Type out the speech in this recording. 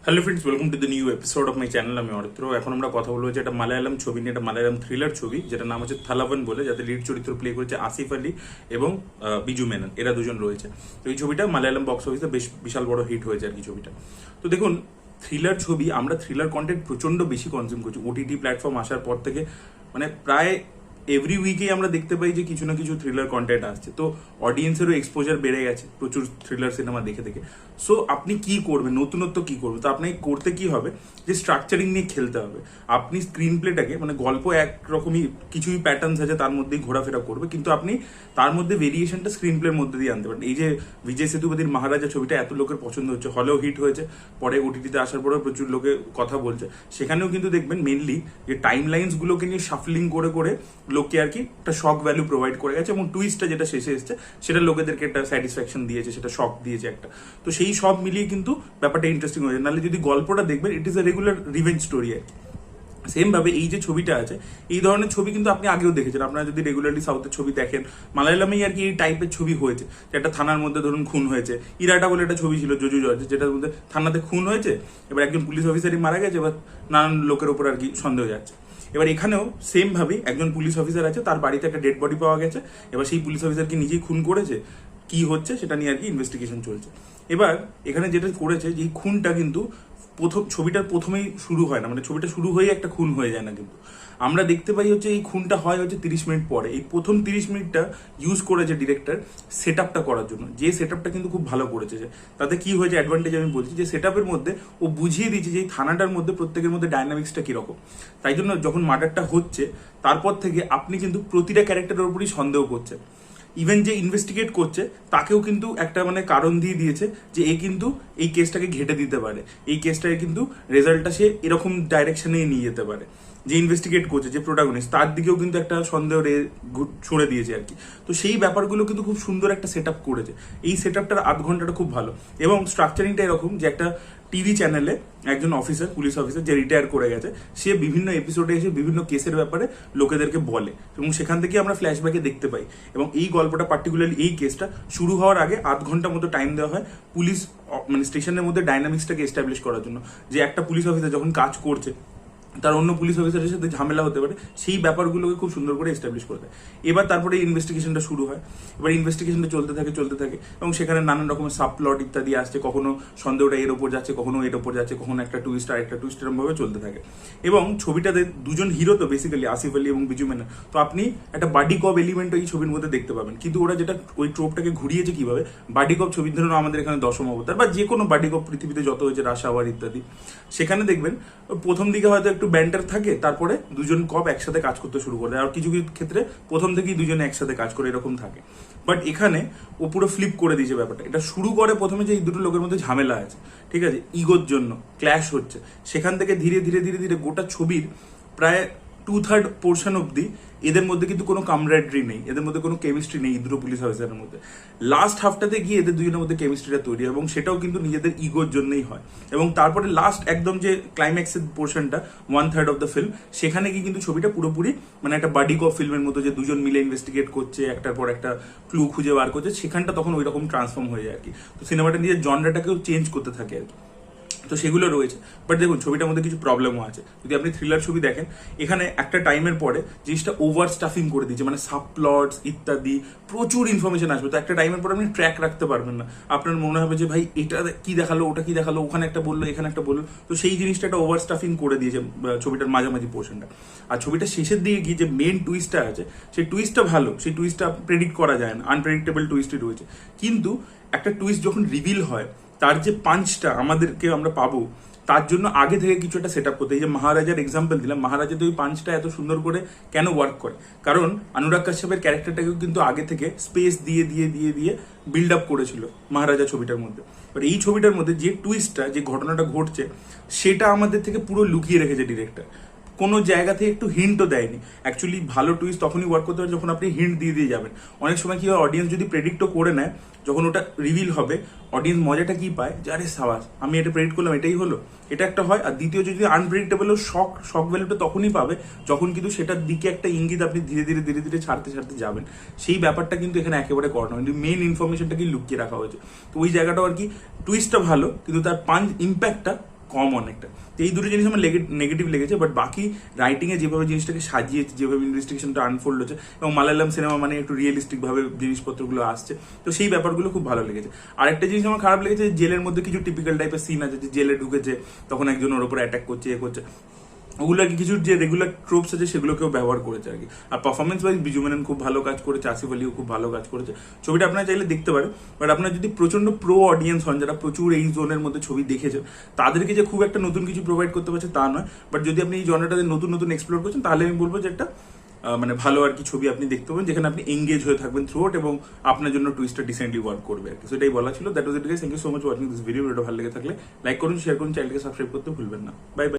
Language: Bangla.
Hello friends, welcome to the new episode of my channel. আমি অরিত্র। এখন আমরা কথা বলবো যে একটা মালায়ালাম ছবি নিয়ে, একটা মালায়ালাম থ্রিলার ছবি যেটার নাম হচ্ছে থালাভান বলে, যাতে লিড চরিত্র প্লে করেছে আসিফ আলী এবং বিজু মেনন, এরা দুজন রয়েছে। তো এই ছবিটা মালায়ালাম বক্স অফিসে বেশ বিশাল বড় হিট হয়েছে আর কি ছবিটা। তো দেখুন, থ্রিলার ছবি, আমরা থ্রিলার কন্টেন্ট প্রচন্ড বেশি কনজিউম করছি ওটিটি প্ল্যাটফর্ম আসার পর থেকে। মানে প্রায় এভরি উইকেই আমরা দেখতে পাই যে কিছু না কিছু থ্রিলার কন্টেন্ট আসছে। তো অডিয়েন্সেরও এক্সপোজার বেড়ে গেছে প্রচুর থ্রিলার সিনেমা দেখে দেখে। সো আপনি কি করবেন, নতুনত্ব কি করবেন? তো আপনাকে করতে কি হবে, যে স্ট্রাকচারিং নিয়ে খেলতে হবে। আপনি স্ক্রিন প্লেটাকে, মানে গল্প একরকমই, কিছুই প্যাটার্নস আছে তার মধ্যেই ঘোরাফেরা করবে, কিন্তু আপনি তার মধ্যে ভেরিয়েশনটা স্ক্রিন প্লের মধ্যে দিয়ে আনতে পারেন। এই যে বিজয় সেতুপতির মহারাজা ছবিটা এত লোকের পছন্দ হচ্ছে, হলেও হিট হয়েছে, পরে ওটিটিতে আসার পরেও প্রচুর লোকে কথা বলছে। সেখানেও কিন্তু দেখবেন মেনলি যে টাইম লাইন্স গুলোকে নিয়ে শাফলিং করে করে লোককে আর কি একটা শক ভ্যালু প্রোভাইড করে গেছে, এবং টুইস্টটা যেটা শেষে এসছে সেটা লোকেদেরকে একটা স্যাটিসফ্যাকশন দিয়েছে, সেটা শক দিয়েছে একটা। তো সেই সব মিলিয়ে কিন্তু ব্যাপারটা ইন্টারেস্টিং হয়েছে। নাহলে যদি গল্পটা দেখবেন, it is a regular revenge story আর কি। সেম ভাবে এই যে ছবিটা আছে, এই ধরনের ছবি কিন্তু আপনি আগেও দেখেছেন। আপনারা যদি রেগুলারলি সাউথের ছবি দেখেন, মালায়ালামেই আর কি এই টাইপের ছবি হয়েছে। একটা থানার মধ্যে ধরুন খুন হয়েছে, ইরাটা বলে একটা ছবি ছিল জজু জর্জ, যেটার মধ্যে থানাতে খুন হয়েছে, এবার একজন পুলিশ অফিসারই মারা গেছে, এবার নানান লোকের ওপর আর কি সন্দেহ যাচ্ছে। এবার এখানেও সেম ভাবে একজন পুলিশ অফিসার আছে, তার বাড়িতে একটা ডেড বডি পাওয়া গেছে। এবার সেই পুলিশ অফিসারকে নিজেই খুন করেছে, কি হচ্ছে সেটা নিয়ে আর কি ইনভেস্টিগেশন চলছে। এবার এখানে যেটা করেছে, যে খুনটা কিন্তু ছবিটার প্রথমেই শুরু হয় না, মানে ছবিটা শুরু হয়ে একটা খুন হয়ে যায় না, কিন্তু আমরা দেখতে পাই হচ্ছে এই খুনটা হয় হচ্ছে 30 মিনিট পরে। এই প্রথম 30 মিনিটটা ইউজ করেছে ডিরেক্টর সেট আপটা করার জন্য, যে সেট আপটা কিন্তু খুব ভালো করেছে। যে তাতে কি হয়েছে অ্যাডভান্টেজ আমি বলছি, যে সেট আপের মধ্যে ও বুঝিয়ে দিয়েছে যে এই থানাটার মধ্যে প্রত্যেকের মধ্যে ডাইনামিক্সটা কিরকম। তাই জন্য যখন মার্ডারটা হচ্ছে, তারপর থেকে আপনি কিন্তু প্রতিটা ক্যারেক্টারের উপরই সন্দেহ করছেন। ইভেন যে ইনভেস্টিগেট করছে তাকেও কিন্তু একটা মানে কারণ দিয়ে দিয়েছে, যে এ কিন্তু এই কেসটাকে ঘেটে দিতে পারে, এই কেসটাকে কিন্তু রেজাল্টটা সে এরকম ডাইরেকশনে নিয়ে যেতে পারে। যে ইনভেস্টিগেট করছে, যে প্রোটাগনিস্ট, তার দিকেও কিন্তু একটা সন্দেহ ছুড়ে দিয়েছে আর কি। তো সেই ব্যাপারগুলো কিন্তু খুব সুন্দর একটা সেট আপ করেছে। এই সেট আপটার আধ ঘন্টাটা খুব ভালো, এবং স্ট্রাকচারিংটা এরকম যে একটা টিভি চ্যানেলে একজন অফিসার, পুলিশ অফিসার যে রিটায়ার করে গেছে, সে বিভিন্ন এপিসোডে এসে বিভিন্ন কেসের ব্যাপারে লোকেদেরকে বলে, এবং সেখান থেকে আমরা ফ্ল্যাশব্যাকে দেখতে পাই। এবং এই গল্পটা পার্টিকুলারলি এই কেসটা শুরু হওয়ার আগে আধ ঘন্টা মতো টাইম দেওয়া হয় পুলিশ মানে স্টেশনের মধ্যে ডাইনামিক্সটাকে এস্টাবলিশ করার জন্য। যে একটা পুলিশ অফিসার যখন কাজ করছে, তার অন্য পুলিশ অফিসারের সাথে ঝামেলা হতে পারে, সেই ব্যাপারগুলোকে খুব সুন্দর করে এস্টাবলিশ করে দেয়। এবার তারপরে ইনভেস্টিগেশনটা শুরু হয়। এবার ইনভেস্টিগেশনটা চলতে থাকে এবং সেখানে নানান রকমের সাবপ্লট ইত্যাদি আসছে। কখনো সন্দেহটা এর ওপর যাচ্ছে, কখনো এর ওপর যাচ্ছে, কখনো একটা টুইস্ট আর একটা টুইস্ট, এরকম ভাবে চলতে থাকে। এবং ছবিটাতে দুজন হিরো তো বেসিক্যালি আসিফ আলী এবং বিজু মেনন। তো আপনি একটা বাডি কপ এলিমেন্ট এই ছবির মধ্যে দেখতে পাবেন, কিন্তু ওরা যেটা ওই ট্রোপটাকে ঘুরিয়েছে কিভাবে, বাডি কপ ছবি, ধরুন আমাদের এখানে দশম অবতার বা যে কোনো বাডি কপ পৃথিবীতে যত হয়েছে, রাশাওয়ার ইত্যাদি, সেখানে দেখবেন প্রথম দিকে হয়তো একটু ব্যান্টার থাকে, তারপরে দুজন কপ একসাথে কাজ করতে শুরু করে। আর কিছু কিছু ক্ষেত্রে প্রথম থেকেই দুজনে একসাথে কাজ করে, এরকম থাকে। বাট এখানে ও পুরো ফ্লিপ করে দিয়েছে ব্যাপারটা। এটা শুরু করে প্রথমে যে এই দুটো লোকের মধ্যে ঝামেলা আছে, ঠিক আছে, ইগোর জন্য ক্ল্যাশ হচ্ছে, সেখান থেকে ধীরে ধীরে ধীরে ধীরে গোটা ছবির প্রায় 2/3 পোর্শন অব্দি এদের মধ্যে কিন্তু কোনো কামরাডরি নেই, এদের মধ্যে কোনো কেমিস্ট্রি নেই, এই দুটো পুলিশ অফিসারের মধ্যে। লাস্ট হাফটাতে গিয়ে এদের দুজনের মধ্যে কেমিস্ট্রিটা তৈরি হয়, এবং সেটাও কিন্তু নিজেদের ইগোর জন্যই হয়। এবং তারপরে লাস্ট একদম যে ক্লাইম্যাক্সের পোর্শনটা 1/3 অফ দ্য ফিল্ম, সেখানে গিয়ে কিন্তু ছবিটা পুরোপুরি মানে একটা বাডি কপ ফিল্মের মতো, যে দুজন মিলে ইনভেস্টিগেট করছে, একটার পর একটা ক্লু খুঁজে বার করছে, সেখানটা তখন ওই রকম ট্রান্সফর্ম হয়ে যায় আর কি। তো সিনেমাটা নিজের জনরাটাকেও চেঞ্জ করতে থাকে আর কি। তো সেগুলো রয়েছে। বাট দেখুন, ছবিটার মধ্যে কিছু প্রবলেমও আছে। যদি আপনি থ্রিলার ছবি দেখেন, এখানে একটা টাইমের পরে জিনিসটা ওভার স্টাফিং করে দিচ্ছে, মানে সাবপ্লটস ইত্যাদি প্রচুর ইনফরমেশন আসবে। তো একটা টাইমের পরে আপনি ট্র্যাক রাখতে পারবেন না। আপনার মনে হবে যে ভাই এটা কি দেখালো, ওটা কি দেখালো, ওখানে একটা বললো, এখানে একটা বললো। তো সেই জিনিসটা একটা ওভার স্টাফিং করে দিয়েছে ছবিটার মাঝামাঝি পোর্শনটা। আর ছবিটা শেষের দিকে গিয়ে যে মেন টুইস্টটা আছে, সেই টুইস্টটা ভালো, সেই টুইস্টটা প্রেডিক্ট করা যায় না, আনপ্রেডিক্টেবল টুইস্টই রয়েছে। কিন্তু একটা টুইস্ট যখন রিভিল হয়, তার যে পাঞ্চটা আমাদেরকে আমরা পাবো, তার জন্য আগে থেকে কিছু একটা সেট আপ করতে। এই যে মহারাজার এক্সাম্পল দিলাম, মহারাজাতে ওই পাঞ্চটা এত সুন্দর করে কেন ওয়ার্ক করে, কারণ অনুরাগ কাশ্যপের ক্যারেক্টারটাকেও কিন্তু আগে থেকে স্পেস দিয়ে দিয়ে দিয়ে দিয়ে বিল্ড আপ করেছিল মহারাজা ছবিটার মধ্যে। বাট এই ছবিটার মধ্যে যে টুইস্টটা, যে ঘটনাটা ঘটছে, সেটা আমাদের থেকে পুরো লুকিয়ে রেখেছে ডিরেক্টর। কোনো জায়গা থেকে একটু হিন্টও দেয়নি। অ্যাকচুয়ালি ভালো টুইস্ট তখনই ওয়ার্ক করতে পারে যখন আপনি হিন্ট দিয়ে দিয়ে যাবেন। অনেক সময় কি হয়, অডিয়েন্স যদি প্রেডিক্টও করে নেয়, যখন ওটা রিভিল হবে, অডিয়েন্স মজাটা কি পায়, যে আরে সাবাস, আমি এটা প্রেডিক্ট করলাম, এটাই হলো, এটা একটা হয়। আর দ্বিতীয়, যদি আনপ্রেডিক্টেবল, শক ভ্যালুটা তখনই পাবে যখন কিন্তু সেটার দিকে একটা ইঙ্গিত আপনি ধীরে ধীরে ধীরে ধীরে ছাড়তে ছাড়তে যাবেন। সেই ব্যাপারটা কিন্তু এখানে একেবারে করানো হয়, কিন্তু মেন ইনফরমেশনটাকে লুকিয়ে রাখা হয়েছে। তো ওই জায়গাটাও আর কি, টুইস্টটা ভালো, কিন্তু তার পাঞ্চ ইম্প্যাক্টটা কম অনেকটা। তো এই দুটো জিনিস আমার নেগেটিভ লেগেছে, বাট বাকি রাইটিং এ যেভাবে জিনিসটাকে সাজিয়েছে, যেভাবে ইনভেস্টিগেশনটা আনফোল্ড হচ্ছে, এবং মালায়ালাম সিনেমা মানে একটু রিয়েলিস্টিক ভাবে জিনিসপত্রগুলো আসছে, তো সেই ব্যাপারগুলো খুব ভালো লেগেছে। আরেকটা জিনিস আমার খারাপ লেগেছে, জেলের মধ্যে কিছু টিপিক্যাল টাইপের সিন আছে, যে জেলে ঢুকেছে তখন একজন ওর উপর অ্যাটাক করছে, এ করছে, ওগুলো আর কি কিছু যে রেগুলার ট্রোপস আছে সেগুলোকেও ব্যবহার করেছে আর কি। আর পারফরমেন্স ওয়াইজ বিজু মেনন খুব ভালো কাজ করেছে, আসিফ আলীও খুব ভালো কাজ করেছে। ছবিটা আপনারা চাইলে দেখতে পারেন, বাট আপনারা যদি প্রচন্ড প্রো অডিয়েন্স হন, যারা প্রচুর এই জোনের মধ্যে ছবি দেখেছেন, তাদেরকে যে খুব একটা নতুন কিছু প্রোভাইড করতে পারছে তা নয়, বাট যদি আপনি এই জনরাটাতে নতুন নতুন এক্সপ্লোর করছেন, তাহলে আমি বলবো যে একটা মানে ভালো আর কি ছবি আপনি দেখতে পাবেন, যেখানে আপনি এঙ্গেজ হয়ে থাকবেন থ্রু আউট, এবং আপনার জন্য টুইস্টটা ডিসেন্টলি ওয়ার্ক করবে আর কি। সেটাই বলা ছিল। That was it guys, thank you so much watching this video. ভিডিওটা ভালো লেগে থাকলে লাইক করুন, শেয়ার করুন, চ্যানেলকে সাবস্ক্রাইব করতে ভুলবেন না। Bye bye.